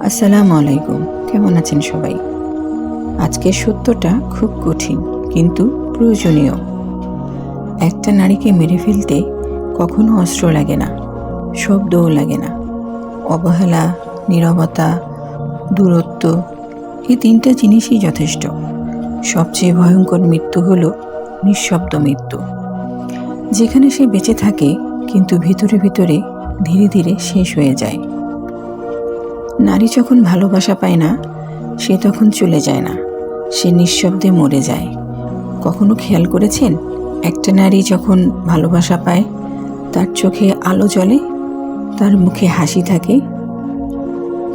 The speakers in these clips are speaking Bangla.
আসসালামু আলাইকুম। কেমন আছেন সবাই? আজকের সত্যটা খুব কঠিন কিন্তু প্রয়োজনীয়। একটা নারীকে মেরে ফেলতে কখনো অস্ত্র লাগে না, শব্দও লাগে না। অবহেলা, নীরবতা, দূরত্ব, এই তিনটা জিনিসই যথেষ্ট। সবচেয়ে ভয়ঙ্কর মৃত্যু হলো নিঃশব্দ মৃত্যু, যেখানে সে বেঁচে থাকে কিন্তু ভিতরে ভিতরে ধীরে ধীরে শেষ হয়ে যায়। নারী যখন ভালোবাসা পায় না, সে তখন চলে যায় না, সে নিঃশব্দে মরে যায়। কখনো খেয়াল করেছেন, একটা নারী যখন ভালোবাসা পায় তার চোখে আলো জ্বলে, তার মুখে হাসি থাকে,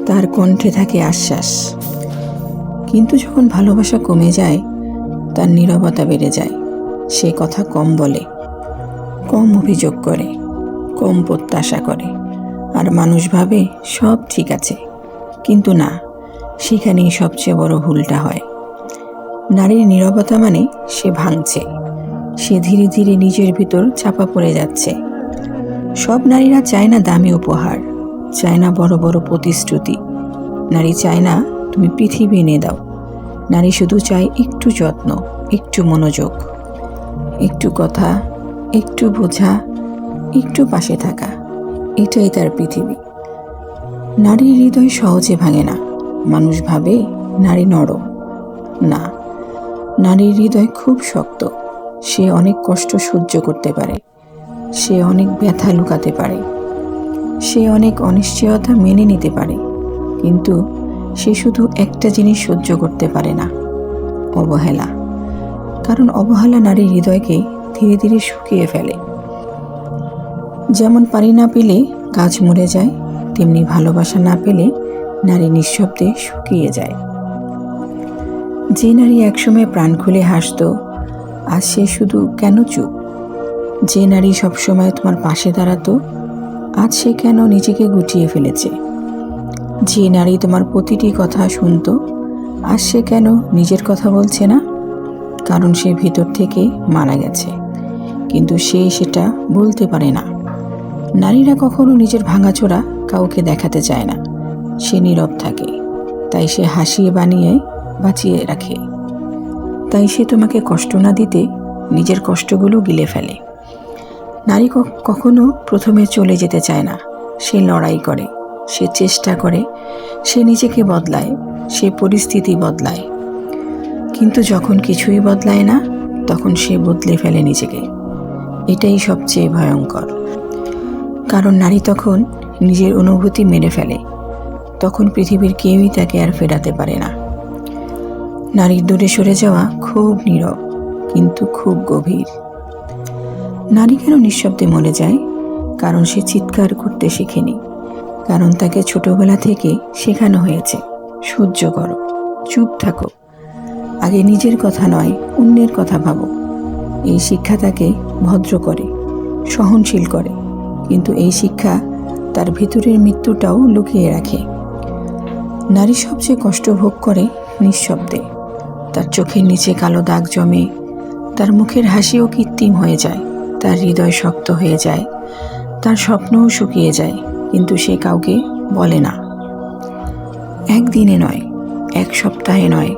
তার কণ্ঠে থাকে আশ্বাস। কিন্তু যখন ভালোবাসা কমে যায়, তার নীরবতা বেড়ে যায়। সে কথা কম বলে, কম অভিযোগ করে, কম প্রত্যাশা করে, আর মানুষ ভাবে সব ঠিক আছে। কিন্তু না, সেখানেই সবচেয়ে বড় ভুলটা হয়। নারীর নীরবতা মানে সে ভাঙছে, সে ধীরে ধীরে নিজের ভিতর চাপা পড়ে যাচ্ছে। সব নারীরা চায় না দামি উপহার, চায় না বড় বড় প্রতিশ্রুতি। নারী চায় না তুমি পৃথিবী এনে দাও। নারী শুধু চায় একটু যত্ন, একটু মনোযোগ, একটু কথা, একটু বোঝা, একটু পাশে থাকা। এটাই তার পৃথিবী। নারীর হৃদয় সহজে ভাঙে না। মানুষ ভাবে নারী নরম। না, নারীর হৃদয় খুব শক্ত। সে অনেক কষ্ট সহ্য করতে পারে, সে অনেক ব্যথা লুকাতে পারে, সে অনেক অনিশ্চয়তা মেনে নিতে পারে। কিন্তু সে শুধু একটা জিনিস সহ্য করতে পারে না, অবহেলা। কারণ অবহেলা নারীর হৃদয়কে ধীরে ধীরে শুকিয়ে ফেলে। যেমন পানি না পেলে গাছ মরে যায়, তেমনি ভালোবাসা না পেলে নারী নিঃশব্দে শুকিয়ে যায়। যে নারী একসময় প্রাণ খুলে হাসত, আজ সে শুধু কেন চুপ? যে নারী সবসময় তোমার পাশে দাঁড়াতো, আজ সে কেন নিজেকে গুটিয়ে ফেলেছে? যে নারী তোমার প্রতিটি কথা শুনত, আজ সে কেন নিজের কথা বলছে না? কারণ সে ভিতর থেকে মারা গেছে, কিন্তু সে সেটা বলতে পারে না। নারীরা কখনো নিজের ভাঙাচোরা কাউকে দেখাতে চায় না। সে নীরব থাকে, তাই সে হাসিয়ে বাঁচিয়ে রাখে। তাই সে তোমাকে কষ্ট না দিতে নিজের কষ্টগুলো গিলে ফেলে। নারী কখনো প্রথমে চলে যেতে চায় না। সে লড়াই করে, সে চেষ্টা করে, সে নিজেকে বদলায়, সে পরিস্থিতি বদলায়। কিন্তু যখন কিছুই বদলায় না, তখন সে বদলে ফেলে নিজেকে। এটাই সবচেয়ে ভয়ঙ্কর। কারণ নারী তখন নিজের অনুভূতি মেরে ফেলে। তখন পৃথিবীর কেউই তাকে আর ফেরাতে পারে না। নারীর দূরে সরে যাওয়া খুব নীরব, কিন্তু খুব গভীর। নারী কেন নিঃশব্দে মরে যায়? কারণ সে চিৎকার করতে শেখেনি। কারণ তাকে ছোটবেলা থেকে শেখানো হয়েছে, সহ্য করো, চুপ থাকো, আগে নিজের কথা নয় অন্যের কথা ভাবো। এই শিক্ষা তাকে ভদ্র করে, সহনশীল করে, কিন্তু এই শিক্ষা তার ভিতরের মৃত্যুটাও লুকিয়ে রাখে। নারী সবচেয়ে কষ্ট ভোগ করে নিঃশব্দে। তার চোখের নিচে কালো দাগ জমে, তার মুখের হাসিও কৃত্রিম হয়ে যায়, তার হৃদয় শক্ত হয়ে যায়, তার স্বপ্নও শুকিয়ে যায়, কিন্তু সে কাউকে বলে না। একদিনে নয়, এক সপ্তাহে নয়,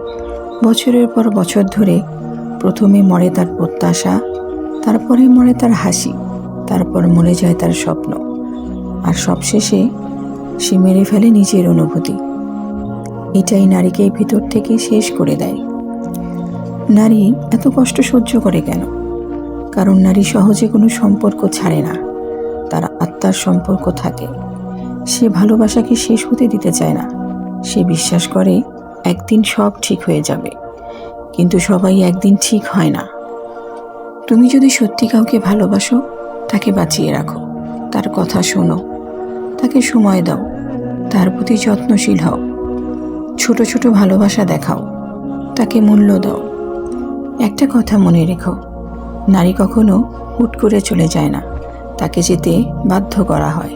বছরের পর বছর ধরে। প্রথমে মরে তার প্রত্যাশা, তারপরে মরে তার হাসি, তারপর মরে যায় তার স্বপ্ন, আর সবশেষে সে মেরে ফেলে নিজের অনুভূতি। এটাই নারীকে ভিতর থেকে শেষ করে দেয়। নারী এত কষ্ট সহ্য করে কেন? কারণ নারী সহজে কোনো সম্পর্ক ছাড়ে না, তার আত্মার সম্পর্ক থাকে। সে ভালোবাসাকে শেষ হতে দিতে চায় না। সে বিশ্বাস করে একদিন সব ঠিক হয়ে যাবে, কিন্তু সবাই একদিন ঠিক হয় না। তুমি যদি সত্যি কাউকে ভালোবাসো, তাকে বাঁচিয়ে রাখো, তার কথা শোনো, তাকে সময় দাও, তার প্রতি যত্নশীল হও, ছোট ছোট ভালোবাসা দেখাও, তাকে মূল্য দাও। একটা কথা মনে রেখো, নারী কখনো হুট করে চলে যায় না, তাকে যেতে বাধ্য করা হয়।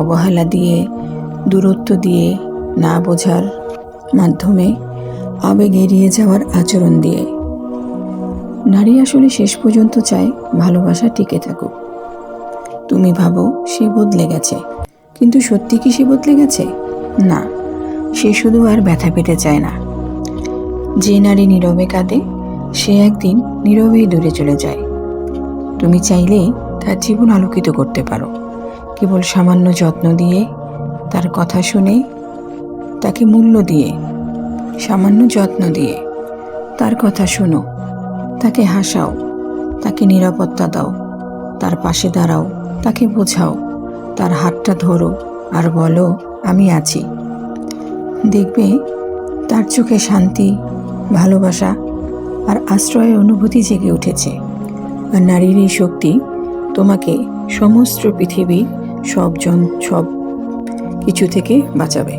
অবহেলা দিয়ে, দূরত্ব দিয়ে, না বোঝার মাধ্যমে, আবেগ এড়িয়ে যাওয়ার আচরণ দিয়ে। নারী আসলে শেষ পর্যন্ত চায় ভালোবাসা টিকে থাকুক। তুমি ভাবো সে বদলে গেছে, কিন্তু সত্যি কি সে বদলে গেছে? না, সে শুধু আর ব্যথা পেতে চায় না। যে নারী নীরবে কাঁদে সে একদিন নীরবেই দূরে চলে যায়। তুমি চাইলে তার জীবন আলোকিত করতে পারো, কেবল সামান্য যত্ন দিয়ে, তার কথা শুনে, তাকে মূল্য দিয়ে। সামান্য যত্ন দিয়ে তার কথা শোনো, তাকে হাসাও, তাকে নিরাপত্তা দাও, তার পাশে দাঁড়াও, তাকে বোঝাও, তার হাতটা ধরো আর বলো আমি আছি। দেখবে তার চোখে শান্তি, ভালোবাসা আর আশ্রয়ের অনুভূতি জেগে উঠেছে। আর নারীর এই শক্তি তোমাকে সমস্ত পৃথিবীর সব কিছু থেকে বাঁচাবে।